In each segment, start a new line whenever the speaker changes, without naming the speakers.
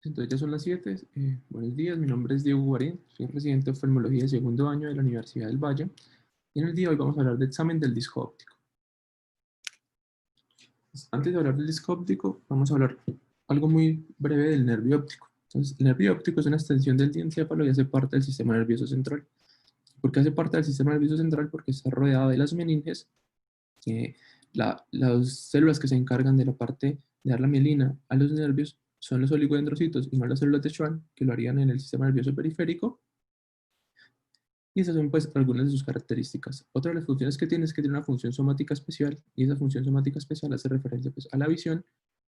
Entonces ya son las 7. Buenos días, mi nombre es Diego Guarín, soy residente de oftalmología de segundo año de la Universidad del Valle y en el día de hoy vamos a hablar del examen del disco óptico. Antes de hablar del disco óptico, vamos a hablar algo muy breve del nervio óptico. Entonces, el nervio óptico es una extensión del diencéfalo y hace parte del sistema nervioso central. ¿Por qué hace parte del sistema nervioso central? Porque está rodeado de las meninges, las células que se encargan de la parte de dar la mielina a los nervios son los oligodendrocitos y no las células de Schwann, que lo harían en el sistema nervioso periférico. Y esas son pues algunas de sus características. Otra de las funciones que tiene es que tiene una función somática especial, y esa función somática especial hace referencia pues, a la visión.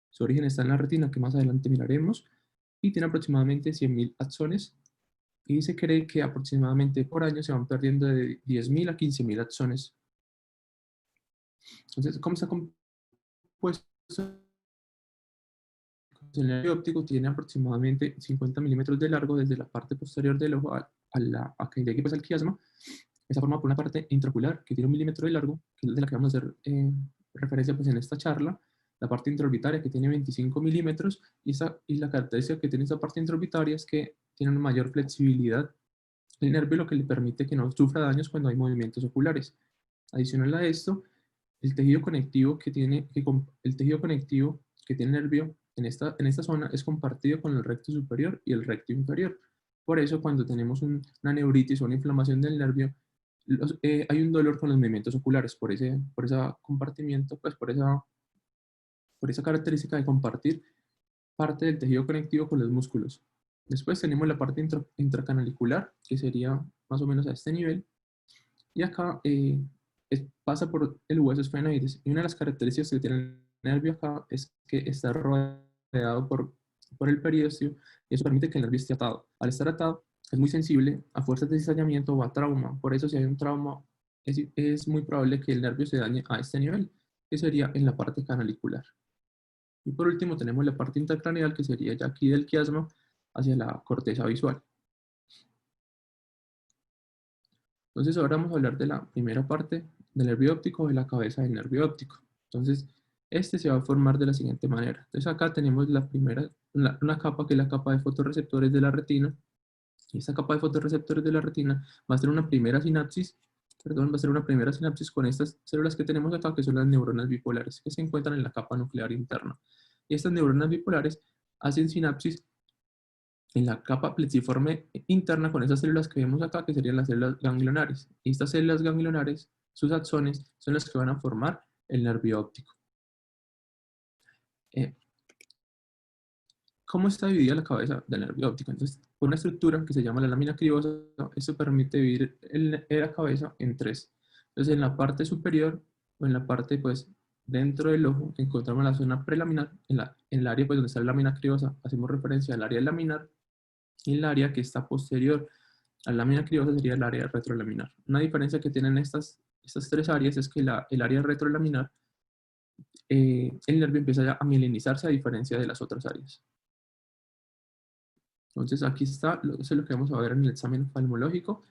Su origen está en la retina, que más adelante miraremos, y tiene aproximadamente 100.000 axones, y se cree que aproximadamente por año se van perdiendo de 10.000 a 15.000 axones. Entonces, ¿cómo está compuesto? El nervio óptico tiene aproximadamente 50 milímetros de largo desde la parte posterior del ojo a que llegue pues, al quiasma. Está formado por una parte intraocular que tiene 1 milímetro de largo, que es de la que vamos a hacer referencia pues, en esta charla. La parte intraorbitaria que tiene 25 milímetros y la característica que tiene esta parte intraorbitaria es que tiene una mayor flexibilidad el nervio, lo que le permite que no sufra daños cuando hay movimientos oculares. Adicional a esto, el tejido conectivo que tiene el nervio en esta zona es compartido con el recto superior y el recto inferior. Por eso, cuando tenemos una neuritis o una inflamación del nervio, hay un dolor con los movimientos oculares, por ese compartimiento, pues por esa característica de compartir parte del tejido conectivo con los músculos. Después tenemos la parte intracanalicular, que sería más o menos a este nivel, y acá pasa por el hueso esfenoides. Y una de las características que tiene el nervio acá es que está rodeado por el periósteo y eso permite que el nervio esté atado. Al estar atado, es muy sensible a fuerzas de cizallamiento o a trauma. Por eso, si hay un trauma, es muy probable que el nervio se dañe a este nivel, que sería en la parte canalicular. Y por último, tenemos la parte intercraneal, que sería ya aquí del quiasma hacia la corteza visual. Entonces ahora vamos a hablar de la primera parte del nervio óptico, de la cabeza del nervio óptico. Entonces, este se va a formar de la siguiente manera. Entonces acá tenemos una capa que es la capa de fotorreceptores de la retina. Y esta capa de fotorreceptores de la retina va a ser una primera sinapsis, con estas células que tenemos acá, que son las neuronas bipolares, que se encuentran en la capa nuclear interna. Y estas neuronas bipolares hacen sinapsis en la capa plexiforme interna con esas células que vemos acá, que serían las células ganglionares. Y estas células ganglionares, sus axones, son las que van a formar el nervio óptico. Eh, ¿Cómo está dividida la cabeza del nervio óptico? Entonces, por una estructura que se llama la lámina cribosa, esto permite dividir la cabeza en tres. Entonces, en la parte superior, o en la parte, pues, dentro del ojo, encontramos la zona prelaminar, en el área, pues, donde está la lámina cribosa, hacemos referencia al área laminar, y el área que está posterior a la lámina cribosa sería el área retrolaminar. Una diferencia que tienen estas tres áreas es que el área retrolaminar, el nervio empieza ya a mielinizarse a diferencia de las otras áreas. Entonces aquí está, eso es lo que vamos a ver en el examen oftalmológico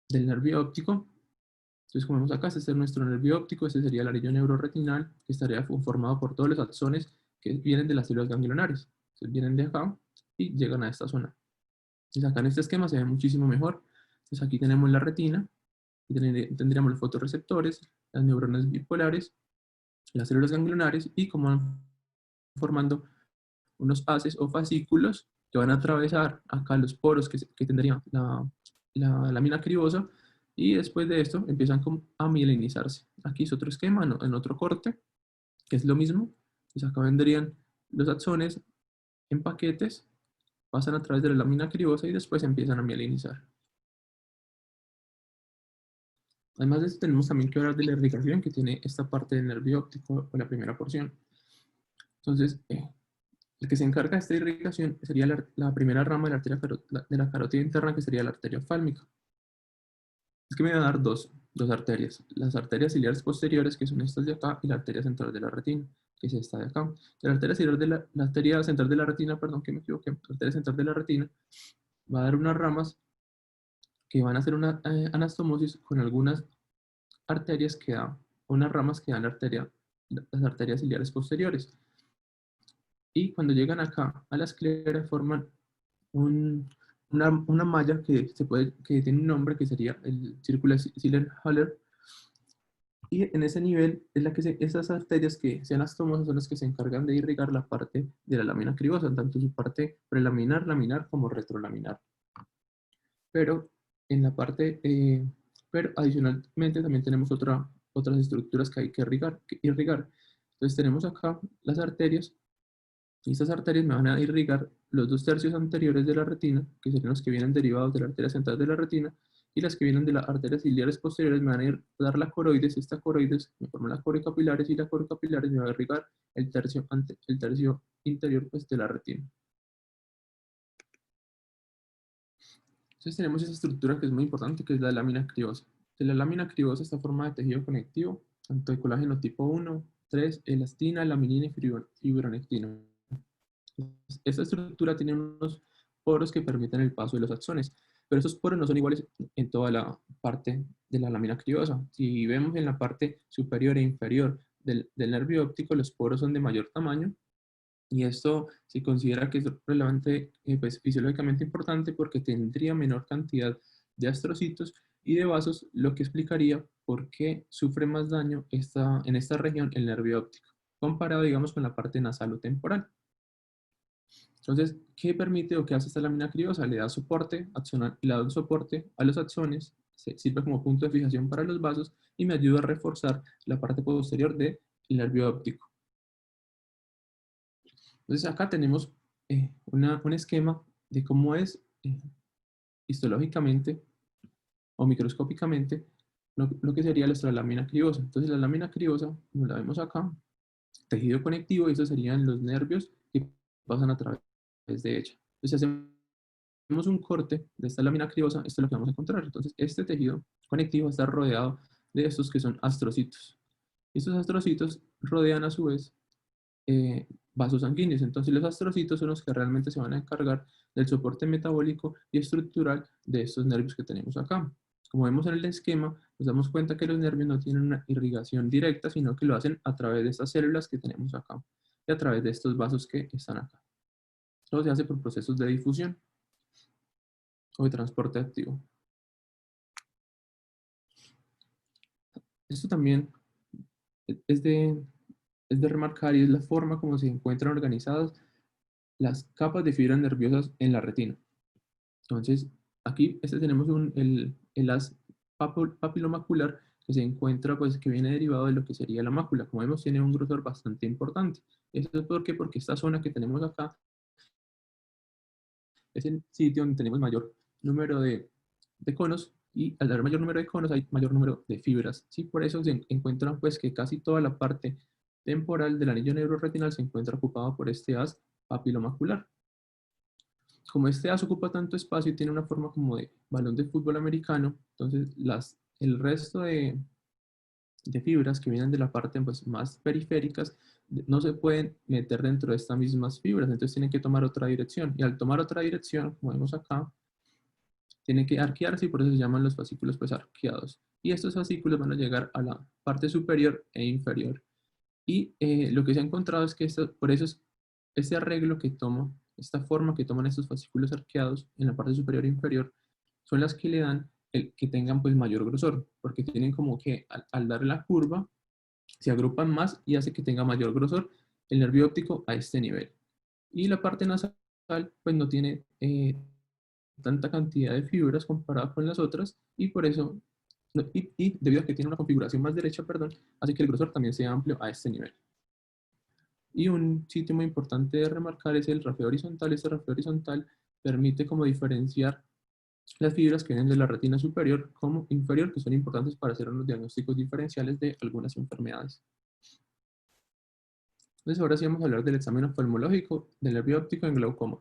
del nervio óptico. Entonces como vemos acá, este es nuestro nervio óptico, este sería el anillo neuroretinal, que estaría formado por todos los axones que vienen de las células ganglionares. Entonces vienen de acá y llegan a esta zona. Entonces acá en este esquema se ve muchísimo mejor. Entonces aquí tenemos la retina, y tendríamos los fotorreceptores, las neuronas bipolares, las células ganglionares y como van formando unos haces o fascículos que van a atravesar acá los poros que tendría la lámina cribosa y después de esto empiezan a mielinizarse. Aquí es otro esquema, en otro corte, que es lo mismo. Entonces acá vendrían los axones en paquetes, pasan a través de la lámina cribosa y después empiezan a mielinizar. Además de esto, tenemos también que hablar de la irrigación que tiene esta parte del nervio óptico o la primera porción. Entonces, el que se encarga de esta irrigación sería la primera rama de la carótida interna, que sería la arteria ofálmica. Es que me va a dar dos arterias. Las arterias ciliares posteriores, que son estas de acá, y la arteria central de la retina, que es esta de acá. La arteria central de la retina, perdón, que me equivoqué, la arteria central de la retina va a dar unas ramas que van a hacer una anastomosis con algunas arterias que dan, unas ramas que dan las arterias ciliares posteriores. y cuando llegan acá a la esclera forman una malla que tiene un nombre que sería el círculo Ziller-Haller, y en ese nivel es la que esas arterias que sean astomosas son las que se encargan de irrigar la parte de la lámina cribosa, tanto su parte prelaminar, laminar como retrolaminar. Pero en la parte, pero adicionalmente también tenemos otras estructuras que hay que irrigar. Entonces tenemos acá las arterias, y estas arterias me van a irrigar los 2/3 anteriores de la retina, que serían los que vienen derivados de la arteria central de la retina, y las que vienen de las arterias ciliares posteriores me van a dar la coroides. Esta coroides me forma las coricapilares, y la coricapilares me va a irrigar el tercio interior pues, de la retina. Entonces tenemos esa estructura que es muy importante, que es la lámina cribosa. De la lámina cribosa está formada de tejido conectivo, tanto de colágeno tipo 1, 3, elastina, laminina y fibronectina. Esta estructura tiene unos poros que permiten el paso de los axones, pero esos poros no son iguales en toda la parte de la lámina cribosa. Si vemos en la parte superior e inferior del nervio óptico, los poros son de mayor tamaño, y esto se considera que es relevante, pues, fisiológicamente importante, porque tendría menor cantidad de astrocitos y de vasos, lo que explicaría por qué sufre más daño en esta región el nervio óptico, comparado, digamos, con la parte nasal o temporal. Entonces, ¿qué permite o qué hace esta lámina criosa? Le da soporte axonal, le da un soporte a los axones, sirve como punto de fijación para los vasos y me ayuda a reforzar la parte posterior del nervio óptico. Entonces, acá tenemos un esquema de cómo es histológicamente o microscópicamente lo que sería nuestra lámina criosa. Entonces, la lámina criosa, como la vemos acá, tejido conectivo, y estos serían los nervios que pasan a través de ella. Entonces, si hacemos un corte de esta lámina criosa, esto es lo que vamos a encontrar. Entonces, este tejido conectivo está rodeado de estos que son astrocitos. Y estos astrocitos rodean a su vez vasos sanguíneos. Entonces, los astrocitos son los que realmente se van a encargar del soporte metabólico y estructural de estos nervios que tenemos acá. Como vemos en el esquema, nos damos cuenta que los nervios no tienen una irrigación directa, sino que lo hacen a través de estas células que tenemos acá y a través de estos vasos que están acá. Todo se hace por procesos de difusión o de transporte activo. Esto también es de remarcar, y es la forma como se encuentran organizadas las capas de fibras nerviosas en la retina. Entonces, aquí tenemos el haz papilomacular, que se encuentra, pues, que viene derivado de lo que sería la mácula. Como vemos, tiene un grosor bastante importante. ¿Esto es por qué? Porque esta zona que tenemos acá es el sitio donde tenemos mayor número de conos, y al haber mayor número de conos hay mayor número de fibras. ¿Sí? Por eso se encuentran, pues, que casi toda la parte temporal del anillo neuroretinal se encuentra ocupada por este haz papilomacular. Como este haz ocupa tanto espacio y tiene una forma como de balón de fútbol americano, entonces el resto de fibras que vienen de la parte, pues, más periféricas no se pueden meter dentro de estas mismas fibras, entonces tienen que tomar otra dirección. Y al tomar otra dirección, como vemos acá, tienen que arquearse, y por eso se llaman los fascículos, pues, arqueados. Y estos fascículos van a llegar a la parte superior e inferior. Y lo que se ha encontrado es que por eso es este arreglo que toma, esta forma que toman estos fascículos arqueados en la parte superior e inferior, son las que le dan el que tengan, pues, mayor grosor, porque tienen como que al dar la curva se agrupan más y hace que tenga mayor grosor el nervio óptico a este nivel. Y la parte nasal, pues, no tiene tanta cantidad de fibras comparada con las otras, y por eso, y debido a que tiene una configuración más derecha, perdón, hace que el grosor también sea amplio a este nivel. Y un sitio muy importante de remarcar es el rastreo horizontal. Este rastreo horizontal permite como diferenciar las fibras que vienen de la retina superior como inferior, que son importantes para hacer unos diagnósticos diferenciales de algunas enfermedades. Entonces, ahora sí vamos a hablar del examen oftalmológico del nervio óptico en glaucoma.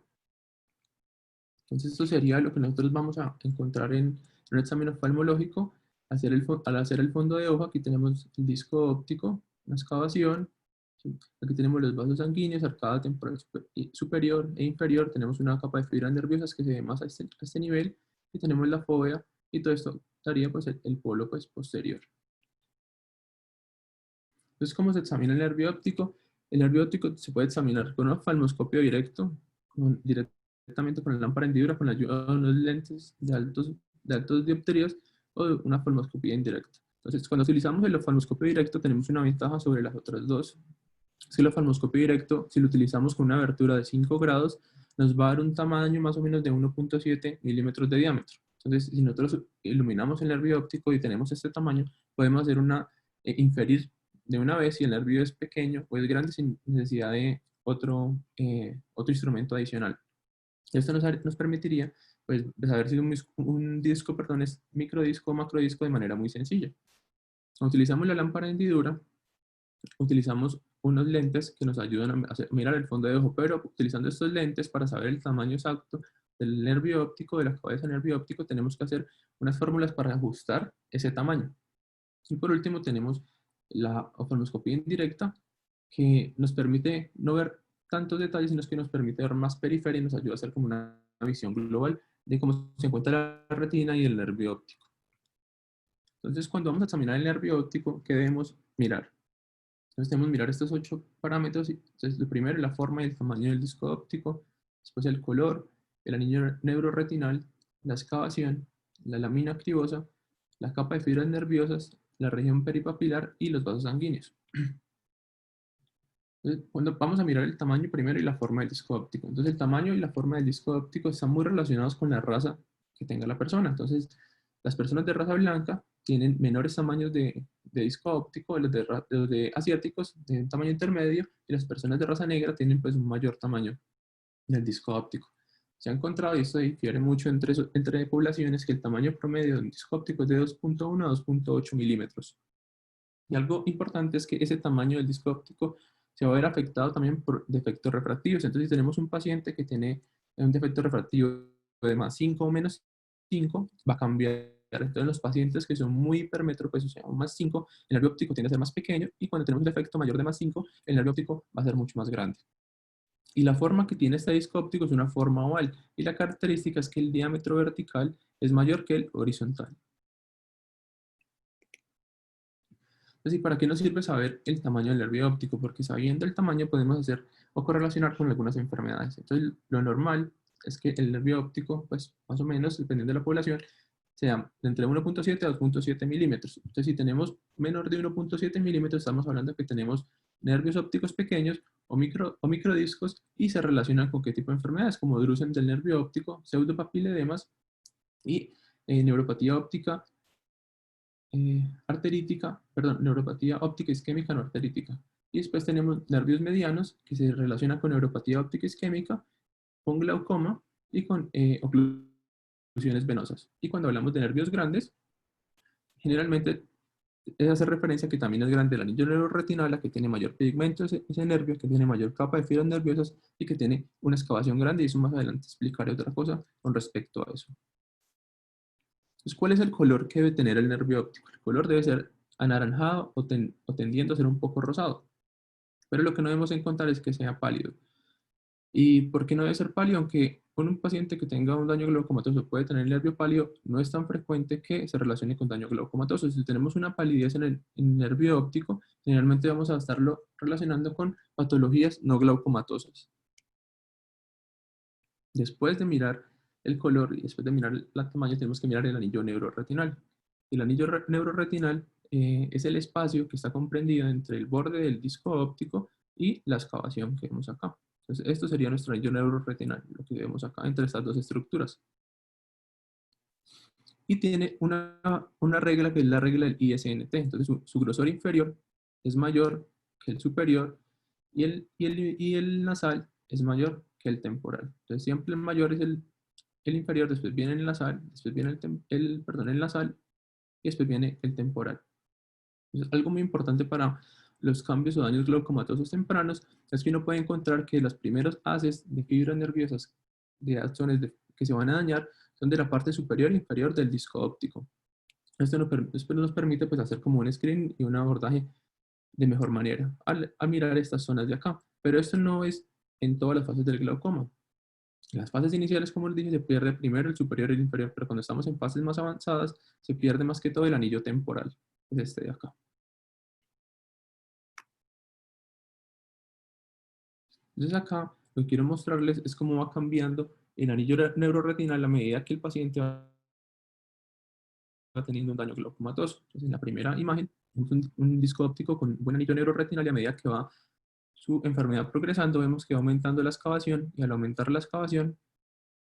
Entonces, esto sería lo que nosotros vamos a encontrar en un examen oftalmológico. Al hacer el fondo de ojo, aquí tenemos el disco óptico, una excavación. ¿Sí? Aquí tenemos los vasos sanguíneos, arcada temporal superior e inferior. Tenemos una capa de fibras nerviosas que se ve más a este nivel. Y tenemos la fóvea, y todo esto daría, pues, el polo, pues, posterior. Entonces, ¿cómo se examina el nervio óptico? El nervio óptico se puede examinar con un oftalmoscopio directo, directamente con la lámpara hendidura, con la ayuda de unos lentes de altos dioptrías o de una oftalmoscopía indirecta. Entonces, cuando utilizamos el oftalmoscopio directo, tenemos una ventaja sobre las otras dos. Si el oftalmoscopio directo, si lo utilizamos con una abertura de 5 grados, nos va a dar un tamaño más o menos de 1.7 milímetros de diámetro. Entonces, si nosotros iluminamos el nervio óptico y tenemos este tamaño, podemos hacer inferir de una vez si el nervio es pequeño o es grande sin necesidad de otro instrumento adicional. Esto nos permitiría pues, saber si un disco perdón, es microdisco o macrodisco de manera muy sencilla. Cuando utilizamos la lámpara de hendidura, utilizamos unos lentes que nos ayudan a mirar el fondo de ojo, pero utilizando estos lentes para saber el tamaño exacto del nervio óptico, de la cabeza del nervio óptico, tenemos que hacer unas fórmulas para ajustar ese tamaño. Y por último tenemos la oftalmoscopía indirecta, que nos permite no ver tantos detalles, sino que nos permite ver más periferia y nos ayuda a hacer como una visión global de cómo se encuentra la retina y el nervio óptico. Entonces, cuando vamos a examinar el nervio óptico, ¿qué debemos mirar? Entonces debemos mirar estos 8 parámetros. Entonces, lo primero es la forma y el tamaño del disco óptico, después el color, el anillo neuroretinal, la excavación, la lámina cribosa, la capa de fibras nerviosas, la región peripapilar y los vasos sanguíneos. Entonces, cuando vamos a mirar el tamaño primero y la forma del disco óptico. Entonces, el tamaño y la forma del disco óptico están muy relacionados con la raza que tenga la persona. Entonces, las personas de raza blanca tienen menores tamaños de disco óptico, los de asiáticos de un tamaño intermedio, y las personas de raza negra tienen pues un mayor tamaño del disco óptico. Se ha encontrado, y esto difiere mucho entre poblaciones, que el tamaño promedio de un disco óptico es de 2.1 a 2.8 milímetros. Y algo importante es que ese tamaño del disco óptico se va a ver afectado también por defectos refractivos. Entonces, si tenemos un paciente que tiene un defecto refractivo de más 5 o menos 5, va a cambiar. Entonces, los pacientes que son muy hipermétropes, o sea, un más 5, el nervio óptico tiende a ser más pequeño, y cuando tenemos un defecto mayor de más 5, el nervio óptico va a ser mucho más grande. Y la forma que tiene este disco óptico es una forma oval, y la característica es que el diámetro vertical es mayor que el horizontal. Entonces, ¿y para qué nos sirve saber el tamaño del nervio óptico? Porque sabiendo el tamaño podemos hacer o correlacionar con algunas enfermedades. Entonces, lo normal es que el nervio óptico, pues más o menos, dependiendo de la población, sea de entre 1.7 a 2.7 milímetros. Entonces, si tenemos menor de 1.7 milímetros, estamos hablando de que tenemos nervios ópticos pequeños o microdiscos, y se relacionan con qué tipo de enfermedades, como drusen del nervio óptico, pseudopapiledemas y neuropatía óptica arterítica, perdón, neuropatía óptica isquémica no arterítica. Y después tenemos nervios medianos que se relacionan con neuropatía óptica isquémica, con glaucoma y con oclusiones venosas. Y cuando hablamos de nervios grandes, generalmente es hacer referencia a que también es grande el anillo neuroretinal, que tiene mayor pigmento, ese nervio, que tiene mayor capa de fibras nerviosas y que tiene una excavación grande, y eso más adelante explicaré otra cosa con respecto a eso. Entonces, ¿cuál es el color que debe tener el nervio óptico? El color debe ser anaranjado o tendiendo a ser un poco rosado, pero lo que no debemos encontrar es que sea pálido. ¿Y por qué no debe ser pálido? Aunque con un paciente que tenga un daño glaucomatoso puede tener el nervio pálido, no es tan frecuente que se relacione con daño glaucomatoso. Si tenemos una palidez en el nervio óptico, generalmente vamos a estarlo relacionando con patologías no glaucomatosas. Después de mirar el color y después de mirar el tamaño, tenemos que mirar el anillo neuroretinal. El anillo neuroretinal es el espacio que está comprendido entre el borde del disco óptico y la excavación que vemos acá. Entonces, esto sería nuestro anillo neuroretinal, lo que vemos acá entre estas dos estructuras. Y tiene una regla que es la regla del ISNT. Entonces, su grosor inferior es mayor que el superior, y el nasal es mayor que el temporal. Entonces, siempre el mayor es el inferior, después viene el nasal, después viene el nasal, y después viene el temporal. Entonces, algo muy importante para los cambios o daños glaucomatosos tempranos es que uno puede encontrar que los primeros haces de fibras nerviosas, de axones que se van a dañar, son de la parte superior e inferior del disco óptico. Esto nos permite pues, hacer como un screen y un abordaje de mejor manera al mirar estas zonas de acá. Pero esto no es en todas las fases del glaucoma. En las fases iniciales, como les dije, se pierde primero el superior y el inferior, pero cuando estamos en fases más avanzadas, se pierde más que todo el anillo temporal, es este de acá. Entonces acá lo que quiero mostrarles es cómo va cambiando el anillo neuroretinal a medida que el paciente va teniendo un daño glaucomatoso. Entonces en la primera imagen vemos un disco óptico con un buen anillo neuroretinal y a medida que va su enfermedad progresando vemos que va aumentando la excavación y al aumentar la excavación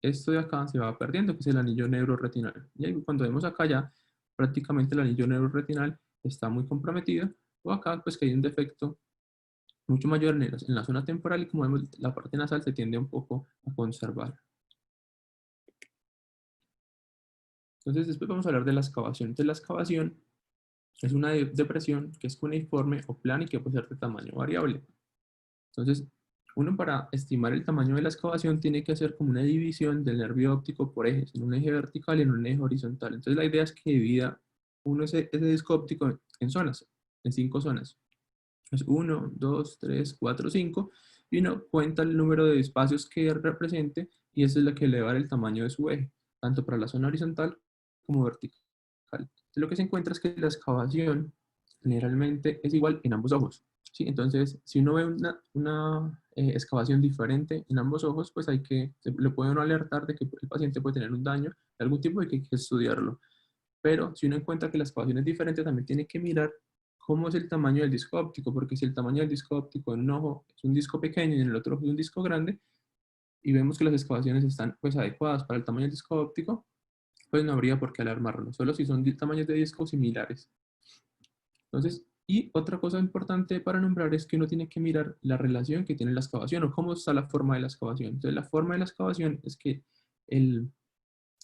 esto de acá se va perdiendo, que es el anillo neuroretinal. Y ahí cuando vemos acá ya prácticamente el anillo neuroretinal está muy comprometido, o acá pues que hay un defecto mucho mayor en la zona temporal y como vemos la parte nasal se tiende un poco a conservar. Entonces después vamos a hablar de la excavación. Entonces la excavación es una depresión que es cuneiforme o plana y que puede ser de tamaño variable. Entonces uno para estimar el tamaño de la excavación tiene que hacer como una división del nervio óptico por ejes, en un eje vertical y en un eje horizontal. Entonces la idea es que divida uno ese disco óptico en zonas, en 5 zonas. Es 1, 2, 3, 4, 5, y uno cuenta el número de espacios que represente y esa es la que le va a dar el tamaño de su eje, tanto para la zona horizontal como vertical. Entonces, lo que se encuentra es que la excavación generalmente es igual en ambos ojos. ¿Sí? Entonces, si uno ve una excavación diferente en ambos ojos, pues le puede uno alertar de que el paciente puede tener un daño de algún tipo y que hay que estudiarlo. Pero si uno encuentra que la excavación es diferente, también tiene que mirar cómo es el tamaño del disco óptico, porque si el tamaño del disco óptico en un ojo es un disco pequeño y en el otro ojo es un disco grande, y vemos que las excavaciones están pues adecuadas para el tamaño del disco óptico, pues no habría por qué alarmarlo, solo si son tamaños de disco similares. Entonces, y otra cosa importante para nombrar es que uno tiene que mirar la relación que tiene la excavación o cómo está la forma de la excavación. Entonces, la forma de la excavación es que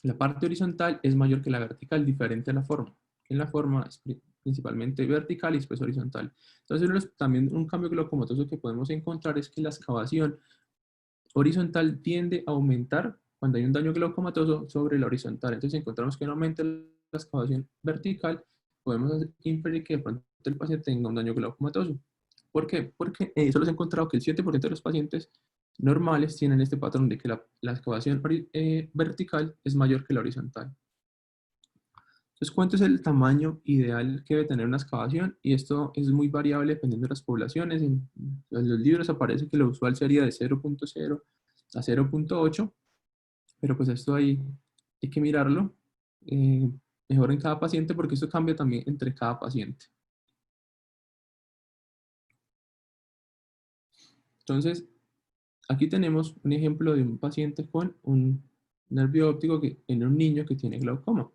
la parte horizontal es mayor que la vertical, diferente a la forma. En la forma es principalmente vertical y después horizontal. Entonces, también un cambio glaucomatoso que podemos encontrar es que la excavación horizontal tiende a aumentar cuando hay un daño glaucomatoso sobre la horizontal. Entonces, si encontramos que no aumenta la excavación vertical, podemos inferir que de pronto el paciente tenga un daño glaucomatoso. ¿Por qué? Porque solo se ha encontrado que el 7% de los pacientes normales tienen este patrón de que la excavación vertical es mayor que la horizontal. Entonces, ¿cuánto es el tamaño ideal que debe tener una excavación? Y esto es muy variable dependiendo de las poblaciones. En los libros aparece que lo usual sería de 0.0 a 0.8, pero pues esto hay que mirarlo eh, mejor en cada paciente porque esto cambia también entre cada paciente. Entonces, aquí tenemos un ejemplo de un paciente con un nervio óptico en un niño que tiene glaucoma.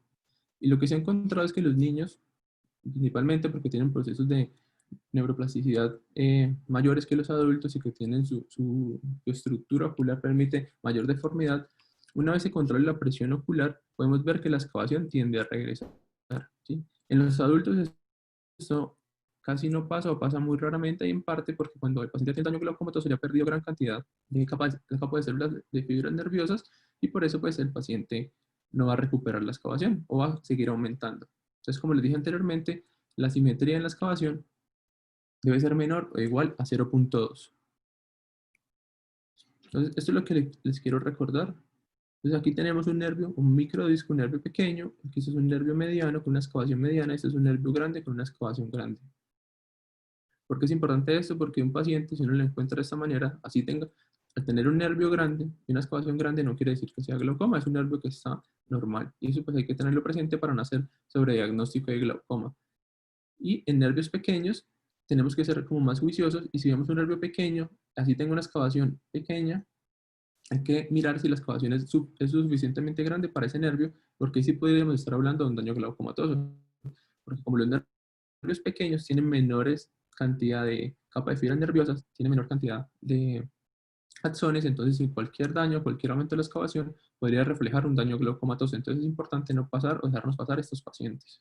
Y lo que se ha encontrado es que los niños, principalmente porque tienen procesos de neuroplasticidad mayores que los adultos y que tienen su estructura ocular permite mayor deformidad, una vez se controla la presión ocular, podemos ver que la excavación tiende a regresar. ¿Sí? En los adultos esto casi no pasa o pasa muy raramente y en parte porque cuando el paciente tiene daño glaucomatoso ya ha perdido gran cantidad de capas de células de fibras nerviosas y por eso pues el paciente no va a recuperar la excavación o va a seguir aumentando. Entonces, como les dije anteriormente, la simetría en la excavación debe ser menor o igual a 0.2. Entonces, esto es lo que les quiero recordar. Entonces, aquí tenemos un nervio, un microdisco, un nervio pequeño. Aquí esto es un nervio mediano con una excavación mediana. Este es un nervio grande con una excavación grande. ¿Por qué es importante esto? Porque un paciente, si uno lo encuentra de esta manera, así tenga, al tener un nervio grande y una excavación grande, no quiere decir que sea glaucoma, es un nervio que está normal. Y eso pues hay que tenerlo presente para no hacer sobrediagnóstico de glaucoma. Y en nervios pequeños tenemos que ser como más juiciosos y si vemos un nervio pequeño, así tengo una excavación pequeña, hay que mirar si la excavación es suficientemente grande para ese nervio, porque ahí sí podríamos estar hablando de un daño glaucomatoso. Porque como los nervios pequeños tienen menores cantidad de capa de fibras nerviosas, tienen menor cantidad de axones, entonces si cualquier daño, cualquier aumento de la excavación podría reflejar un daño glaucomatoso. Entonces es importante no pasar o dejarnos pasar estos pacientes.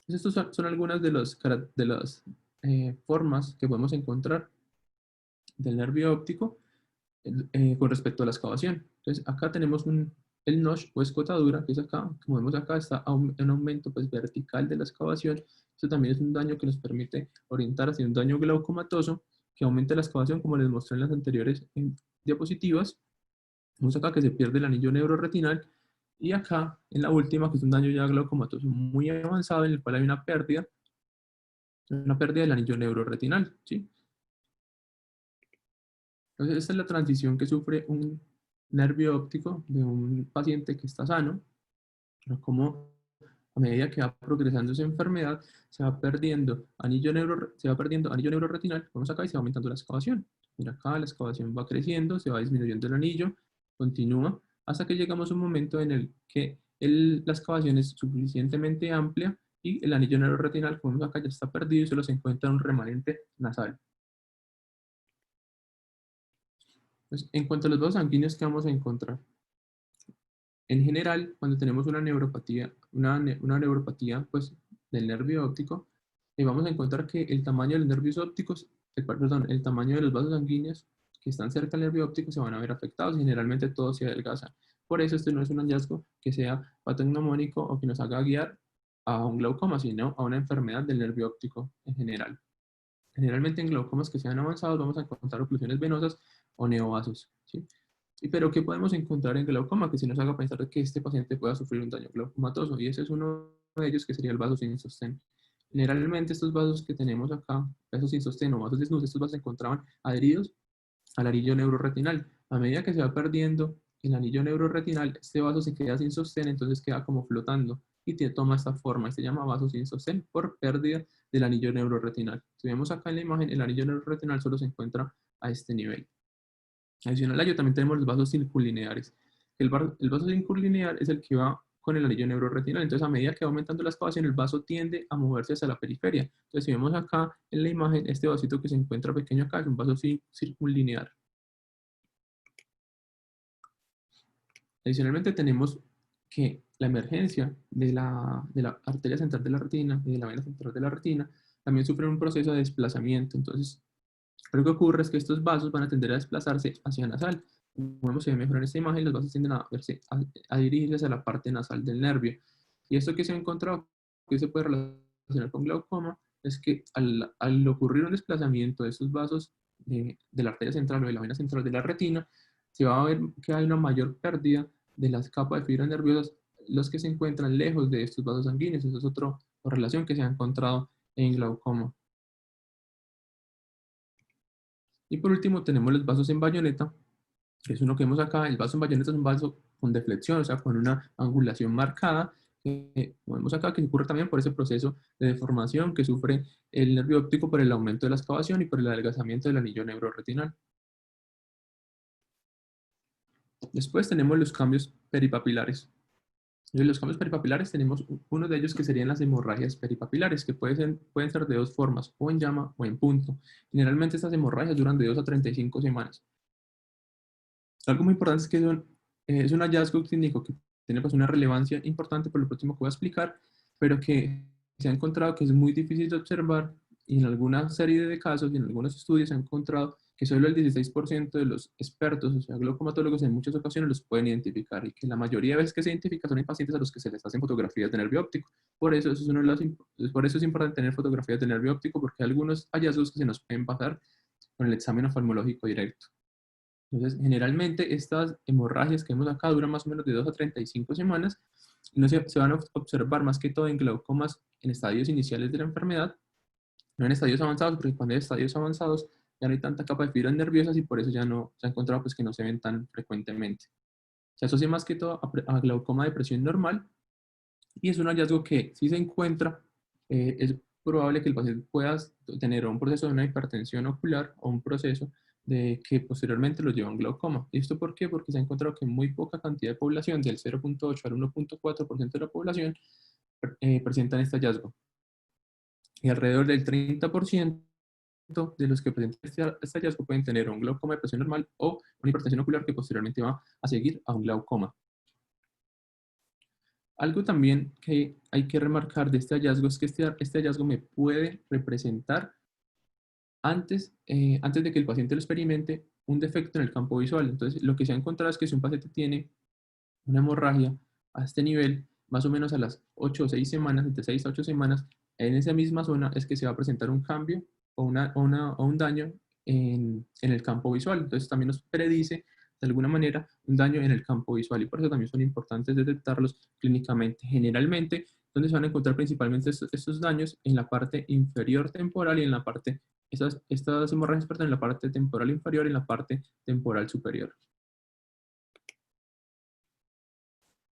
Estas son algunas de las formas que podemos encontrar del nervio óptico con respecto a la excavación. Entonces, acá tenemos el notch o escotadura, que es acá, como vemos acá, está en aumento pues, vertical de la excavación. Esto también es un daño que nos permite orientar hacia un daño glaucomatoso que aumenta la excavación, como les mostré en las anteriores diapositivas. Vemos acá que se pierde el anillo neuroretinal y acá, en la última, que es un daño ya glaucomatoso muy avanzado, en el cual hay una pérdida del anillo neuroretinal, ¿sí? Entonces, esta es la transición que sufre un nervio óptico de un paciente que está sano, pero como a medida que va progresando esa enfermedad, se va perdiendo anillo neuroretinal, vamos acá y se va aumentando la excavación. Mira acá, la excavación va creciendo, se va disminuyendo el anillo, continúa, hasta que llegamos a un momento en el que la excavación es suficientemente amplia y el anillo neuroretinal, como vemos acá, ya está perdido y solo se encuentra un remanente nasal. Entonces, en cuanto a los vasos sanguíneos que vamos a encontrar, en general, cuando tenemos una neuropatía, una neuropatía pues, del nervio óptico, vamos a encontrar que el tamaño de los nervios ópticos, perdón, el tamaño de los vasos sanguíneos que están cerca del nervio óptico se van a ver afectados y generalmente todo se adelgaza. Por eso este no es un hallazgo que sea patognomónico o que nos haga guiar a un glaucoma, sino a una enfermedad del nervio óptico en general. Generalmente en glaucomas que sean avanzados vamos a encontrar oclusiones venosas o neovasos, ¿sí? Pero ¿qué podemos encontrar en glaucoma que si nos haga pensar que este paciente pueda sufrir un daño glaucomatoso? Y ese es uno de ellos, que sería el vaso sin sostén. Generalmente estos vasos que tenemos acá, vasos sin sostén o vasos desnudos, estos vasos se encontraban adheridos al anillo neuroretinal. A medida que se va perdiendo el anillo neuroretinal, este vaso se queda sin sostén, entonces queda como flotando y toma esta forma y se llama vaso sin sostén por pérdida del anillo neuroretinal. Si vemos acá en la imagen, el anillo neuroretinal solo se encuentra a este nivel. Adicional a ello, también tenemos los vasos circunlineares. El vaso circunlinear es el que va con el anillo neuroretinal. Entonces, a medida que va aumentando la excavación, el vaso tiende a moverse hacia la periferia. Entonces, si vemos acá en la imagen, este vasito que se encuentra pequeño acá es un vaso circunlinear. Adicionalmente, tenemos que la emergencia de la arteria central de la retina y de la vena central de la retina también sufren un proceso de desplazamiento. Entonces, lo que ocurre es que estos vasos van a tender a desplazarse hacia nasal. Como vemos, se ve mejor en esta imagen, los vasos tienden a dirigirse hacia la parte nasal del nervio. Y esto que se ha encontrado, que se puede relacionar con glaucoma, es que al ocurrir un desplazamiento de estos vasos de la arteria central o de la vena central de la retina, se va a ver que hay una mayor pérdida de las capas de fibras nerviosas, los que se encuentran lejos de estos vasos sanguíneos. Esa es otra relación que se ha encontrado en glaucoma. Y por último tenemos los vasos en bayoneta, que es uno que vemos acá. El vaso en bayoneta es un vaso con deflexión, o sea, con una angulación marcada, que vemos acá, que ocurre también por ese proceso de deformación que sufre el nervio óptico por el aumento de la excavación y por el adelgazamiento del anillo neuroretinal. Después tenemos los cambios peripapilares. En los cambios peripapilares tenemos uno de ellos que serían las hemorragias peripapilares, que pueden ser de dos formas, o en llama o en punto. Generalmente estas hemorragias duran de 2 a 35 semanas. Algo muy importante es que es un hallazgo clínico que tiene pues una relevancia importante por lo próximo que voy a explicar, pero que se ha encontrado que es muy difícil de observar y en alguna serie de casos y en algunos estudios se ha encontrado que solo el 16% de los expertos, o sea, glaucomatólogos, en muchas ocasiones los pueden identificar y que la mayoría de veces que se identifica son en pacientes a los que se les hacen fotografías de nervio óptico. Por eso, por eso es importante tener fotografías de nervio óptico, porque hay algunos hallazgos que se nos pueden pasar con el examen oftalmológico directo. Entonces, generalmente estas hemorragias que vemos acá duran más o menos de 2 a 35 semanas. No se van a observar más que todo en glaucomas en estadios iniciales de la enfermedad, no en estadios avanzados, porque cuando hay estadios avanzados ya no hay tanta capa de fibras nerviosas y por eso ya no se ha encontrado pues, que no se ven tan frecuentemente. Se asocia más que todo a glaucoma de presión normal y es un hallazgo que si se encuentra, es probable que el paciente pueda tener un proceso de una hipertensión ocular o un proceso de que posteriormente lo lleva a un glaucoma. ¿Y esto por qué? Porque se ha encontrado que muy poca cantidad de población, del 0.8 al 1.4% de la población, presentan este hallazgo. Y alrededor del 30% de los que presentan este hallazgo pueden tener un glaucoma de presión normal o una hipertensión ocular que posteriormente va a seguir a un glaucoma. Algo también que hay que remarcar de este hallazgo es que este hallazgo me puede representar antes de que el paciente lo experimente un defecto en el campo visual. Entonces, lo que se ha encontrado es que si un paciente tiene una hemorragia a este nivel, más o menos a las 8 o 6 semanas, entre 6 a 8 semanas, en esa misma zona es que se va a presentar un cambio o un daño en el campo visual. Entonces, también nos predice de alguna manera un daño en el campo visual y por eso también son importantes detectarlos clínicamente. Generalmente, donde se van a encontrar principalmente estos daños en la parte inferior temporal y en la parte Estas hemorragias parten en la parte temporal inferior y en la parte temporal superior.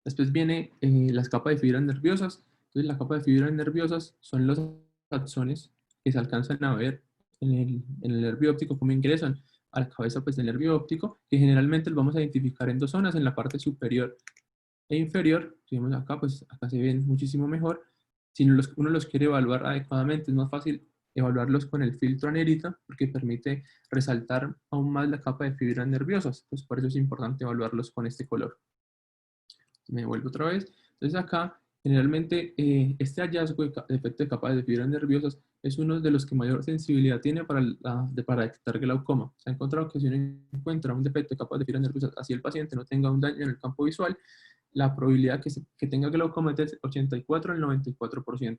Después viene las capas de fibras nerviosas. Entonces, la capa de fibras nerviosas son los axones que se alcanzan a ver en el nervio óptico, cómo ingresan a la cabeza pues, del nervio óptico, que generalmente los vamos a identificar en dos zonas, en la parte superior e inferior. Si vemos acá, pues acá se ven muchísimo mejor. Si uno los quiere evaluar adecuadamente, es más fácil evaluarlos con el filtro Anerita, porque permite resaltar aún más la capa de fibras nerviosas. Pues por eso es importante evaluarlos con este color. Me vuelvo otra vez. Entonces acá, generalmente, este hallazgo de efecto de capas de fibras nerviosas es uno de los que mayor sensibilidad tiene para detectar glaucoma. Se ha encontrado que si uno encuentra un defecto de capas de fibras nerviosas, así el paciente no tenga un daño en el campo visual, la probabilidad que tenga glaucoma es del 84 al 94%.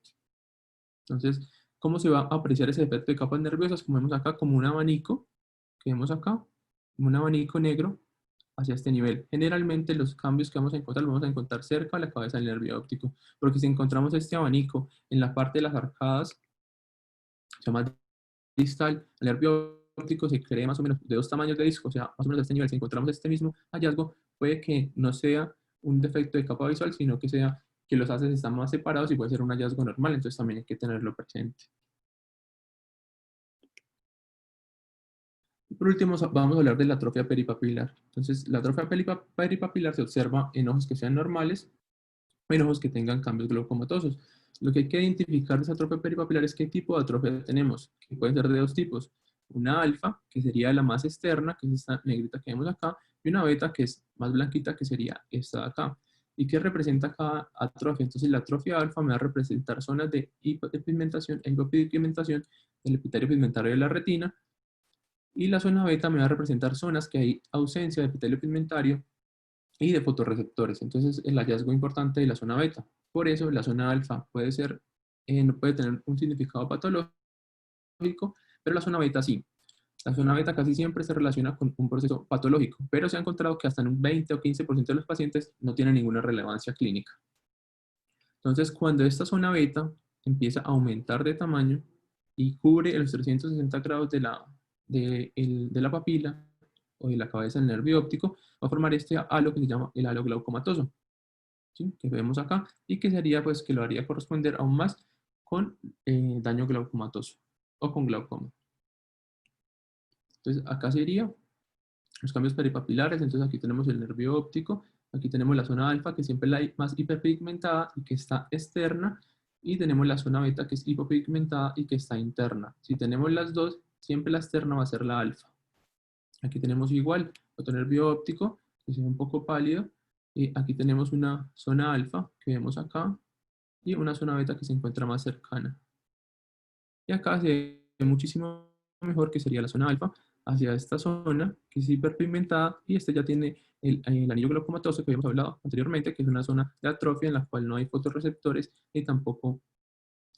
Entonces, ¿cómo se va a apreciar ese efecto de capas nerviosas? Como vemos acá, como un abanico, que vemos acá, como un abanico negro hacia este nivel. Generalmente los cambios que vamos a encontrar los vamos a encontrar cerca de la cabeza del nervio óptico, porque si encontramos este abanico en la parte de las arcadas, se llama distal, el nervio óptico se cree más o menos de dos tamaños de disco, o sea, más o menos a este nivel. Si encontramos este mismo hallazgo, puede que no sea un defecto de capa visual, sino que sea que los haces están más separados y puede ser un hallazgo normal, entonces también hay que tenerlo presente. Por último, vamos a hablar de la atrofia peripapilar. Entonces, la atrofia peripapilar se observa en ojos que sean normales o en ojos que tengan cambios glaucomatosos. Lo que hay que identificar de esa atrofia peripapilar es qué tipo de atrofia tenemos, que pueden ser de dos tipos. Una alfa, que sería la más externa, que es esta negrita que vemos acá, y una beta, que es más blanquita, que sería esta de acá. ¿Y qué representa cada atrofia? Entonces, la atrofia alfa me va a representar zonas de hipopigmentación e hipopigmentación del epitelio pigmentario de la retina, y la zona beta me va a representar zonas que hay ausencia de epitelio pigmentario y de fotorreceptores. Entonces, el hallazgo importante de la zona beta. Por eso, la zona alfa no puede tener un significado patológico, pero la zona beta sí. La zona beta casi siempre se relaciona con un proceso patológico, pero se ha encontrado que hasta en un 20 o 15% de los pacientes no tiene ninguna relevancia clínica. Entonces, cuando esta zona beta empieza a aumentar de tamaño y cubre los 360 grados de la papila o de la cabeza del nervio óptico, va a formar este halo que se llama el halo glaucomatoso, ¿sí? Que vemos acá, y que sería, pues, que lo haría corresponder aún más con daño glaucomatoso o con glaucoma. Entonces, acá sería los cambios peripapilares. Entonces, aquí tenemos el nervio óptico, aquí tenemos la zona alfa, que siempre es la más hiperpigmentada y que está externa, y tenemos la zona beta, que es hipopigmentada y que está interna. Si tenemos las dos, siempre la externa va a ser la alfa. Aquí tenemos igual otro nervio óptico, que es un poco pálido, y aquí tenemos una zona alfa, que vemos acá, y una zona beta que se encuentra más cercana. Y acá se ve muchísimo mejor, que sería la zona alfa, hacia esta zona, que es hiperpigmentada, y este ya tiene el anillo glaucomatoso que habíamos hablado anteriormente, que es una zona de atrofia en la cual no hay fotorreceptores ni tampoco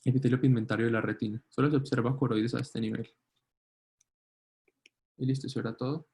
epitelio pigmentario de la retina. Solo se observa coroides a este nivel. Y listo, eso era todo.